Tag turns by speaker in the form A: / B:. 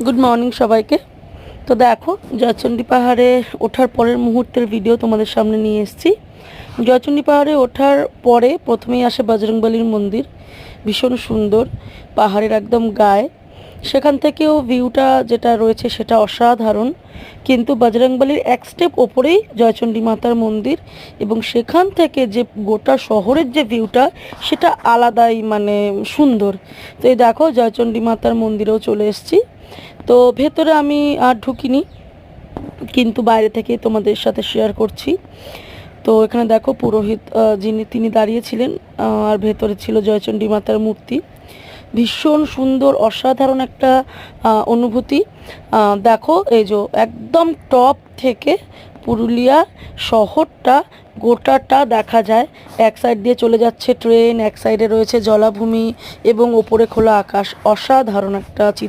A: Good morning সবাইকে। তো দেখো, জয়চণ্ডী পাহাড়ে ওঠার পরের মুহূর্তের ভিডিও তোমাদের সামনে নিয়ে এসেছি। জয়চণ্ডী পাহাড়ে ওঠার পরে প্রথমেই আসে বজরংবলীর মন্দির, ভীষণ সুন্দর, পাহাড়ের একদম গায়ে। সেখান থেকেও ভিউটা যেটা রয়েছে সেটা অসাধারণ, কিন্তু বজরংবলীর এক স্টেপ ওপরেই জয়চণ্ডী মাতার মন্দির, এবং সেখান থেকে যে গোটা শহরের যে ভিউটা সেটা আলাদাই, মানে সুন্দর। তো এই দেখো, জয়চণ্ডী মাতার মন্দিরেও চলে এসেছি। তো ভেতরে আমি আর ঢুকিনি, কিন্তু বাইরে থেকে তোমাদের সাথে শেয়ার করছি। তো এখানে দেখো, পুরোহিত তিনি দাঁড়িয়েছিলেন, আর ভেতরে ছিল জয়চণ্ডী মাতার মূর্তি। ভীষণ সুন্দর, অসাধারণ একটা অনুভূতি। দেখো, এই যে একদম টপ থেকে পুরুলিয়া শহরটা গোটাটা দেখা যায়। এক সাইড দিয়ে চলে যাচ্ছে ট্রেন, এক সাইডে রয়েছে জলাভূমি এবং ওপরে খোলা আকাশ। অসাধারণ একটা চিত্র।